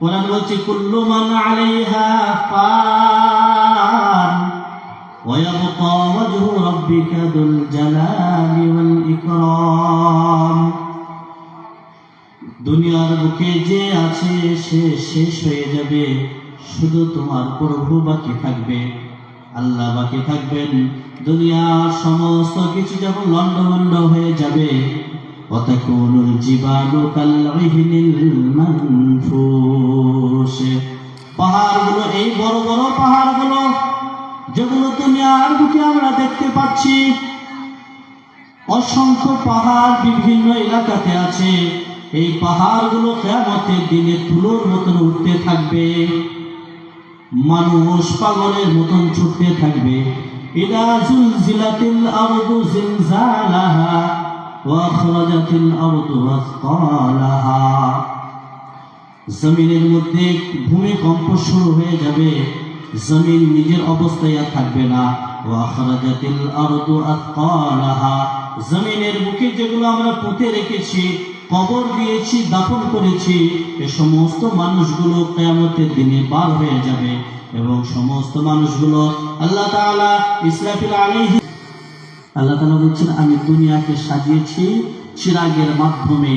কোরআন বলছে কুল্লু মান আলাইহা ফান ওয়া ইয়াবকা ওয়াজহু রাব্বিকা যুল জালালি ওয়াল ইকরাম। দুনিয়ার বুকে যে আছে সে শেষ হয়ে যাবে, শুধু তোমার প্রভু বাকি থাকবে, আল্লাহ বাকি থাকবেন। দুনিয়ার সমস্ত কিছু যখন লন্ডভন্ড হয়ে যাবে, ওয়াতাকুনুল জিবালু কালইহিনিল মানফুশ, পাহাড়গুলো, এই বড় বড় পাহাড়গুলো যেগুলো দুনিয়ার বুকে আমরা দেখতে পাচ্ছি, অসংখ্য পাহাড় বিভিন্ন এলাকাতে আছে, এই পাহাড়গুলো কিয়ামতের দিনে তুলোর মতন উঠতে থাকবে, মানুষ পাগলের মতন ছুটতে থাকবে। ইদা জুলজিলাতিল আরদু জিলজালাহা ওয়া আখরাজাতিল আরদু আসকালাহা, জমিনের মধ্যে ভূমিকম্প শুরু হয়ে যাবে, জমিন নিজের অবস্থায় আর থাকবে না। ওয়া আখরাজাতিল আরদু আসকালাহা, জমিনের বুকে যেগুলো আমরা পুঁতে রেখেছি, কবর দিয়েছি, দাফন করেছি, এই সমস্ত মানুষগুলো কিয়ামতের দিনে বার হয়ে যাবে এবং সমস্ত মানুষগুলো আল্লাহ তাআলা ইসরাফিল আলাইহি, আল্লাহ তাআলা বলছেন আমি দুনিয়াকে সাজিয়েছি চিরাগের মাধ্যমে,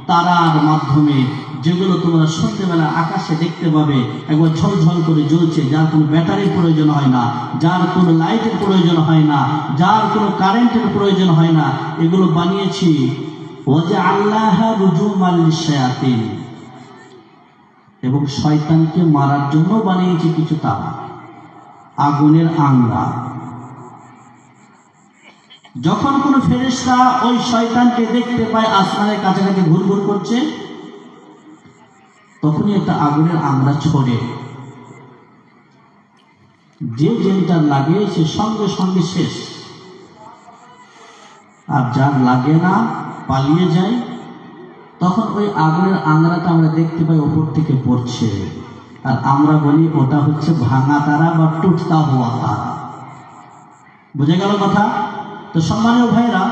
তারার মাধ্যমে, যেগুলো তোমরা সন্ধ্যেবেলা আকাশে দেখতে পাবে একবার ঝলঝল করে জ্বলছে, যার কোনো ব্যাটারির প্রয়োজন হয় না, যার কোনো লাইটের প্রয়োজন হয় না, যার কোনো কারেন্টের প্রয়োজন হয় না, এগুলো বানিয়েছি। ওয়াজআলনাহা রুজুমান লিশ-শায়াতিন, এবং শয়তানকে মারার জন্য বানিয়েছি কিছু তারা, আগুনের আংরা। যখন কোনো ফেরেশতা ওই শয়তানকে দেখতে পায় আসমানের কাছাকাছি ঘুরঘুর করছে, তখনই একটা আগুনের আংরা ছড়ে, যে যেটার লাগে সে সঙ্গে সঙ্গে শেষ, আর যার লাগে না পালিয়ে যায়, তখন ওই আগুনের আংরাটা আমরা দেখতে পাই উপর থেকে পড়ছে, আর আমরা বলি ওটা হচ্ছে ভাঙা তারা বা টুটতা হওয়া তারা। বুঝে গেল কথা? তো সম্মানীয় ভাইরা,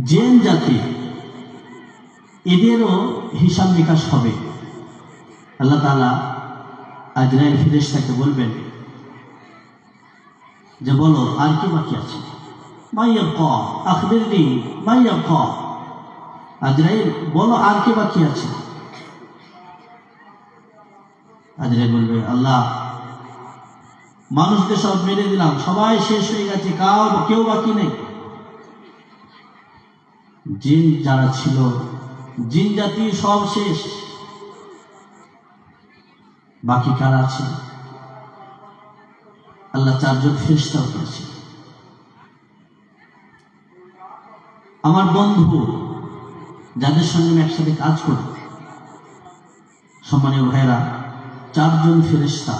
জিন জাতি, এদেরও হিসাব নিকাশ হবে। আল্লাহ তাআলা আজরাইল ফেরেশতাকে বলবেন যে বলো আর কি বাকি আছে, মাইয়াবকা আখবিরনি মাইয়াবকা, আজরাইল বলো আর কি বাকি আছে। আজরাইল বলবে আল্লাহ মানুষদের সব মেরে দিলাম, সবাই শেষ হয়ে গেছে, কেউ বাকি নেই। জিন যারা ছিল, জিন জাতি সব শেষ, বাকি কারা আছে? আল্লাহ চারজন ফেরেশতা করেছে। আমার বন্ধু যাদের সঙ্গে আমি একসাথে কাজ করি, সম্মানীয় ভাইরা, চারজন ফেরেশতা।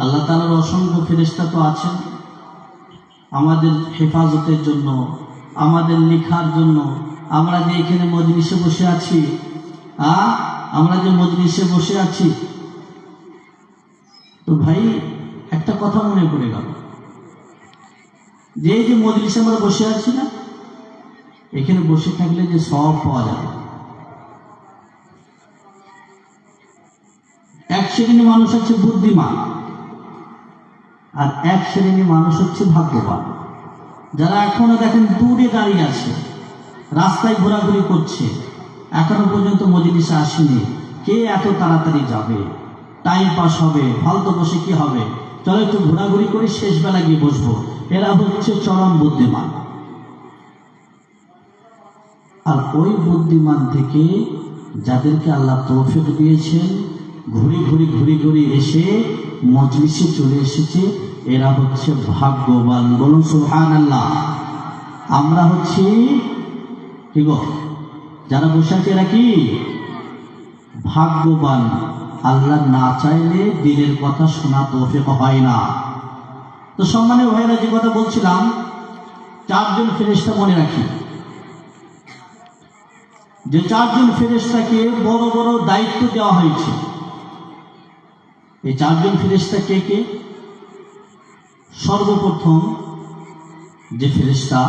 আল্লাহ তাআলার অসংখ্য ফেরেশতা তো আছেন আমাদের হেফাজতের জন্য, আমাদের লেখার জন্য। আমরা যে এখানে মজলিসে বসে আছি, আমরা যে মজলিসে বসে আছি, তো ভাই একটা কথা মনে পড়ে গেল, যে এই যে মজলিসে আমরা বসে আছি না, এখানে বসে থাকলে যে সব পাওয়া যাবে। এক শ্রেণী মানুষ হচ্ছে বুদ্ধিমান, আর এক শ্রেণী মানুষ হচ্ছে ভাগ্যবান, যারা এখনো দেখেন দূরে দাঁড়িয়ে আছে, রাস্তায় ঘোরাঘুরি করছে, এখনো পর্যন্ত মজলিসে আসেনি। কে এত তাড়াতাড়ি যাবে, টাইম পাস হবে, ফালতু বসে কি হবে, চলো একটু ঘোরাঘুরি করে শেষ বেলা গিয়ে বসবো। এরা হচ্ছে চরম বুদ্ধিমান। আর ওই বুদ্ধিমান থেকে যাদেরকে আল্লাহ তৌফিক দিয়েছেন, ঘুরি ঘুরি এসে মজলিসে চলে এসেছে, এরা হচ্ছে ভাগ্যবান। বলুন সুবহানাল্লাহ। আমরা হচ্ছি কি গো, যারা বসে আছে এরা কি ভাগ্যবান। আল্লাহ না চাইলে দিনের কথা শোনা তৌফিক হয় না। তো সম্মানীয় ভাইরা, যে কথা বলছিলাম, চারজন ফেরেশতা মনে রাখি, যে চারজন ফেরেশতাকে বড় বড় দায়িত্ব দেওয়া হয়েছে। এই চারজন ফেরেশতা কে কে? সর্বপ্রথম যে ফেরেশতা,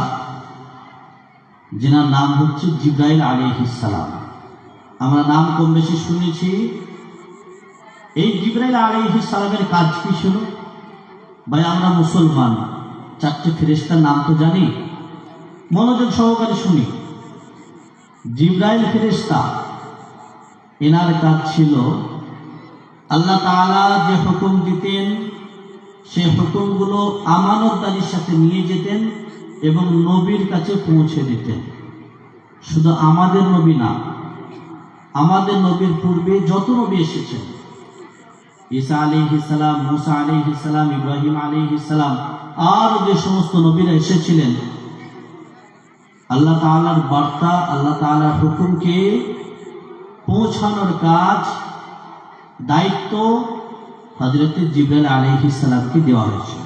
যেনার নাম হচ্ছে জিবরাইল আলাইহিস সালাম। আমরা নাম কম বেশি শুনেছি। এই জিবরাইল আলাইহিস সালামের কাজ কি ছিল? ভাই আমরা মুসলমান, চারটি ফেরেশতার নাম তো জানি, মনোযোগ সহকারে শুনি। জিবরাইল ফেরেশতা, এনার কাজ ছিল আল্লাহ তাআলা যে হুকুম দিতেন সেই হুকুমগুলো আমানতদারির সাথে নিয়ে যেতেন এবং নবীর কাছে পৌঁছে দিতেন। শুধু আমাদের নবী না, আমাদের নবীর পূর্বে যত নবী এসেছেন, ঈসা আলাইহিস সালাম, মুসা আলাইহিস সালাম, ইব্রাহিম আলাইহিস সালাম, আর যে সমস্ত নবীরা এসেছিলেন, আল্লাহ তাআলার বার্তা, আল্লাহ তাআলার হুকুমকে পৌঁছানোর কাজ, দায়িত্ব হযরত জিবরাইল আলাইহিস সালামকে দেওয়া হয়েছে।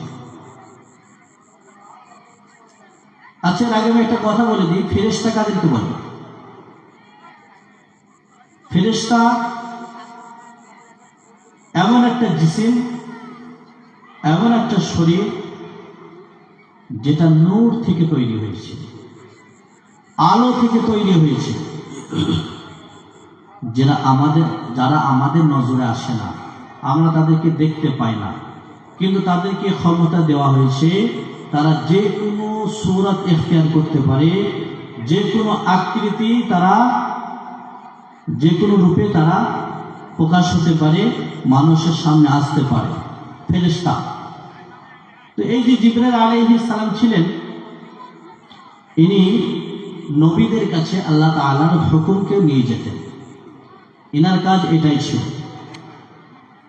আচ্ছা, এর আগে আমি একটা কথা বলে দিই, ফেরেশতা কাদেরকে বলে? ফেরেশতা এমন একটা জিসিম, এমন একটা শরীর যেটা নূর থেকে তৈরি হয়েছে, আলো থেকে তৈরি হয়েছে, যারা আমাদের নজরে আসে না, আমরা তাদেরকে দেখতে পাই না, কিন্তু তাদেরকে ক্ষমতা দেওয়া হয়েছে তারা যে কোনো সূরত ইখতিয়ার করতে পারে, যে কোনো আকৃতি, তারা যে কোনো রূপে তারা প্রকাশ হতে পারে, মানুষের সামনে আসতে পারে, ফেরেশতা। তো এই যে জিবরাইল আলাইহিস সালাম ছিলেন, ইনি নবীদের কাছে আল্লাহ তাআলার হুকুমকে নিয়ে যেতেন। এনার কাজ এটাই ছিল।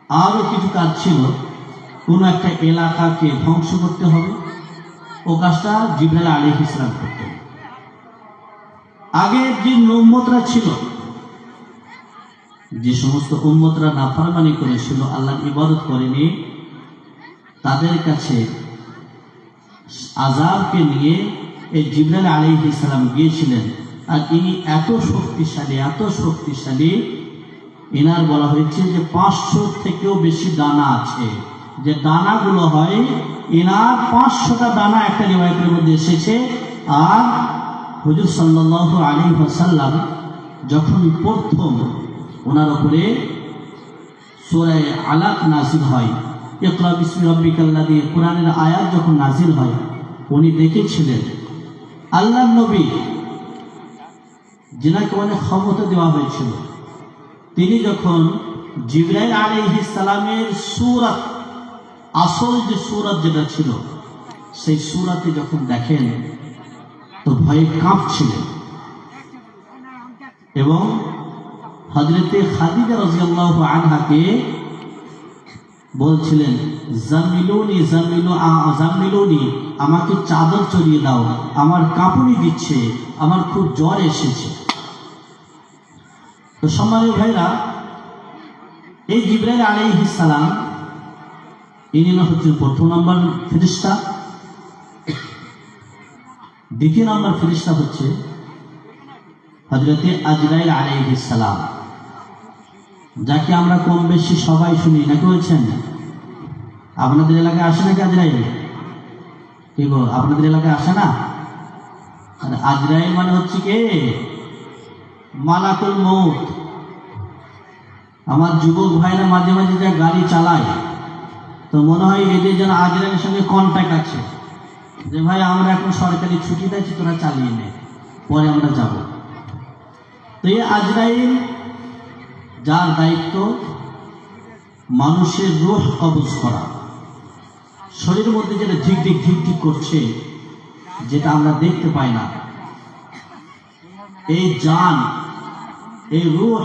আরও কিছু কাজ ছিল, কোনো একটা এলাকাকে ধ্বংস করতে হবে, ও কাজটা জিবরাইল আলাইহিস সালাম করতেন। আগের যে উম্মতরা ছিল, যে সমস্ত উম্মতরা নাফরমানি করেছিল, আল্লাহর ইবাদত করেনি, তাদের কাছে আযাবকে নিয়ে এই জিবরাইল আলাইহিস সালাম গিয়েছিলেন। আর ইনি এত শক্তিশালী, এনার বলা হয়েছে যে 500 থেকেও বেশি ডানা আছে। যে ডানাগুলো হয়, এনার 500টা ডানা একটা রিওয়ায়াতের মধ্যে এসেছে। আর হুজুর সাল্লাল্লাহু আলাইহি ওয়াসাল্লাম যখন প্রথম ওনার উপরে সূরা আলাক নাযিল হয়, ইকরা বিসমি রাব্বিকাল্লাযী, কোরআনের আয়াত যখন নাযিল হয়, উনি দেখেছিলেন আল্লাহর নবী, যিনাকে অনেক ক্ষমতা দেওয়া হয়েছিল, তিনি যখন জিবরাইল আলাইহিস সালামের সূরত, আসল যে সূরত যেটা ছিল, সেই সূরতে যখন দেখেন তো ভয়ে কাঁপছিলেন। এবং হযরতে খাদিজা রাদিয়াল্লাহু আনহাকে বলছিলেন, জামিলুনি, আমাকে চাদর চড়িয়ে দাও, আমার কাঁপুনি দিচ্ছে, আমার খুব জ্বর এসেছে। তো সম্মানীয় ভাইরা, এই জিবরাইল আলাইহিস সালাম, ইনি হচ্ছেন প্রথম নম্বর ফেরেশতা। দ্বিতীয় নম্বর ফেরেশতা হচ্ছে হযরতে আজরাইল আলাইহিস সালাম, যাকে আমরা কম বেশি সবাই শুনি, নাকি বলছেন? আপনাদের এলাকায় আসে নাকি আজরাইল? কি গো, আপনাদের এলাকায় আসে না? আর আজরাইল মানে হচ্ছে কে? মালাকুল মউত। আমার যুবক ভাইরা মাঝে মাঝে যা গাড়ি চালায়, তো মনে হয় এদের যেন আজরাইলের সঙ্গে কন্ট্যাক্ট আছে, যে ভাই আমরা এখন সরকারি ছুটিতে আছি, তোরা চালিয়ে নে, পরে আমরা যাব। তো এই আজরাইল, যার দায়িত্ব মানুষের রূহ কবজ করা, শরীরের মধ্যে যেটা ঝিকঝিক করছে, যেটা আমরা দেখতে পাই না, এই জান, এই রূহ